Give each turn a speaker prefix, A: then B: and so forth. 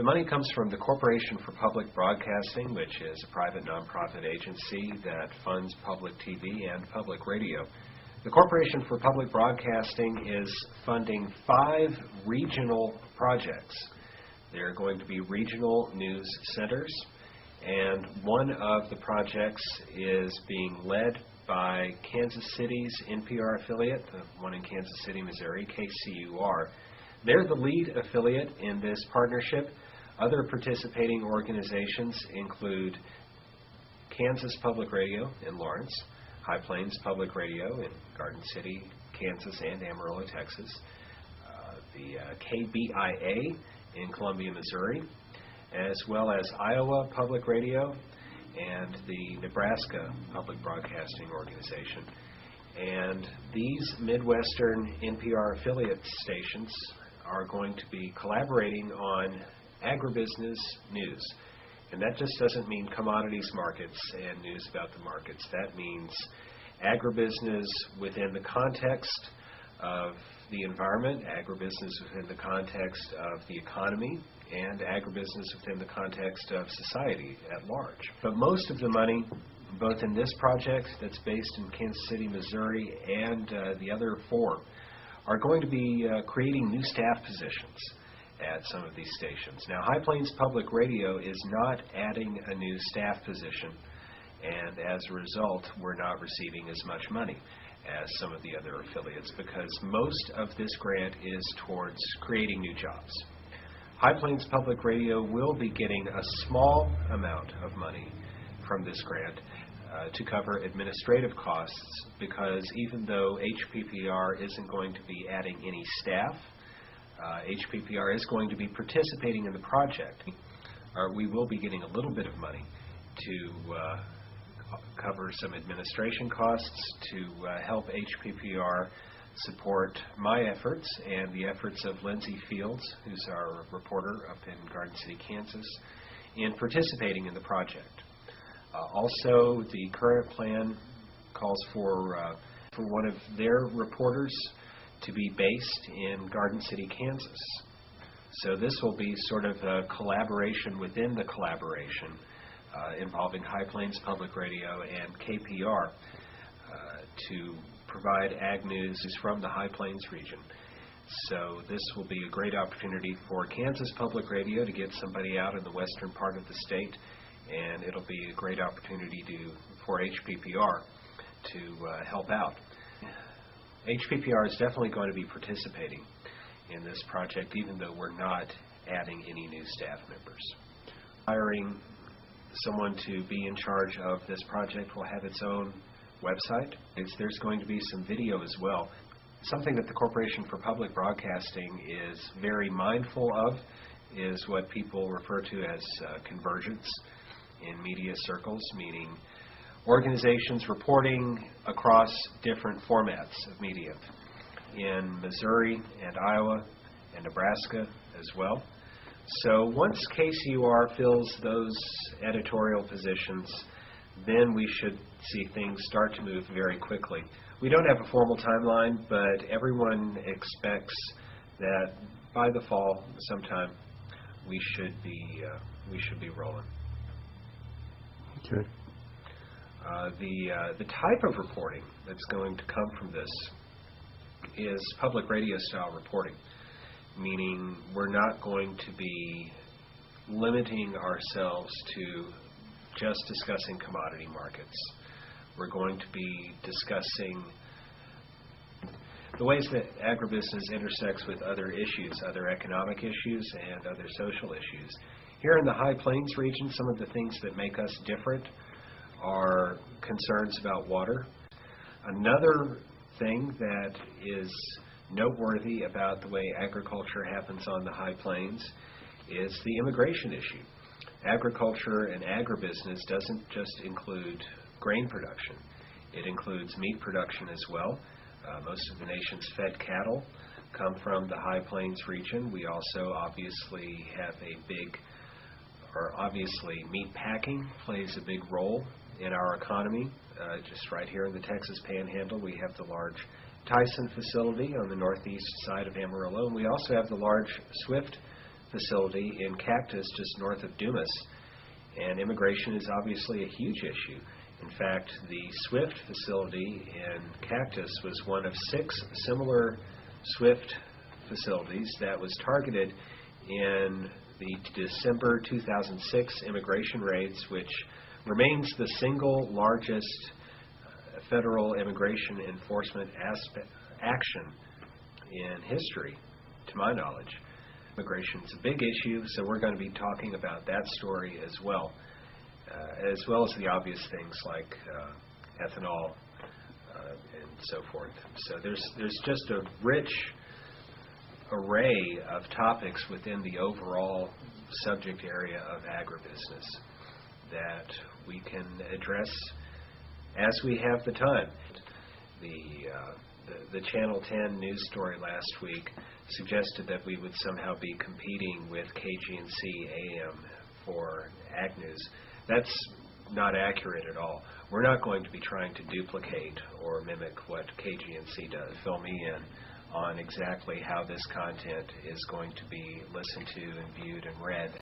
A: The money comes from the Corporation for Public Broadcasting, which is a private nonprofit agency that funds public TV and public radio. The Corporation for Public Broadcasting is funding 5 regional projects. They're going to be regional news centers, and one of the projects is being led by Kansas City's NPR affiliate, the one in Kansas City, Missouri, KCUR. They're the lead affiliate in this partnership. Other participating organizations include Kansas Public Radio in Lawrence, High Plains Public Radio in Garden City, Kansas, and Amarillo, Texas, the KBIA in Columbia, Missouri, as well as Iowa Public Radio and the Nebraska Public Broadcasting Organization. And these Midwestern NPR affiliate stations are going to be collaborating on agribusiness news. And that just doesn't mean commodities markets and news about the markets. That means agribusiness within the context of the environment, agribusiness within the context of the economy, and agribusiness within the context of society at large. But most of the money, both in this project that's based in Kansas City, Missouri, and the other 4, are going to be creating new staff positions at some of these stations. Now, High Plains Public Radio is not adding a new staff position, and as a result, we're not receiving as much money as some of the other affiliates because most of this grant is towards creating new jobs. High Plains Public Radio will be getting a small amount of money from this grant to cover administrative costs because even though HPPR isn't going to be adding any staff, HPPR is going to be participating in the project. We will be getting a little bit of money to cover some administration costs to help HPPR support my efforts and the efforts of Lindsay Fields, who's our reporter up in Garden City, Kansas, in participating in the project. Also, the current plan calls for one of their reporters to be based in Garden City, Kansas. So this will be sort of a collaboration within the collaboration involving High Plains Public Radio and KPR to provide ag news from the High Plains region. So this will be a great opportunity for Kansas Public Radio to get somebody out in the western part of the state, and it'll be a great opportunity for HPPR to help out. HPPR is definitely going to be participating in this project, even though we're not adding any new staff members. Hiring someone to be in charge of this project will have its own website. There's going to be some video as well. Something that the Corporation for Public Broadcasting is very mindful of is what people refer to as convergence in media circles, meaning organizations reporting across different formats of media in Missouri and Iowa and Nebraska as well. So once KCUR fills those editorial positions, then we should see things start to move very quickly. We don't have a formal timeline, but everyone expects that by the fall sometime we should be rolling.
B: Okay.
A: The type of reporting that's going to come from this is public radio style reporting, meaning we're not going to be limiting ourselves to just discussing commodity markets. We're going to be discussing the ways that agribusiness intersects with other issues, other economic issues, and other social issues. Here in the High Plains region, some of the things that make us different are concerns about water. Another thing that is noteworthy about the way agriculture happens on the High Plains is the immigration issue. Agriculture and agribusiness doesn't just include grain production. It includes meat production as well. Most of the nation's fed cattle come from the High Plains region. We also obviously have obviously meat packing plays a big role in our economy. Just right here in the Texas Panhandle, we have the large Tyson facility on the northeast side of Amarillo, and we also have the large Swift facility in Cactus, just north of Dumas. And immigration is obviously a huge issue. In fact, the SWIFT facility in Cactus was one of 6 similar SWIFT facilities that was targeted in the December 2006 immigration raids, which remains the single largest federal immigration enforcement action in history, to my knowledge. Immigration is a big issue, so we're going to be talking about that story as well as the obvious things like ethanol and so forth. So there's just a rich array of topics within the overall subject area of agribusiness that we can address as we have the time. The Channel 10 news story last week suggested that we would somehow be competing with KGNC AM for Ag News. That's not accurate at all. We're not going to be trying to duplicate or mimic what KGNC does. Fill me in on exactly how this content is going to be listened to and viewed and read.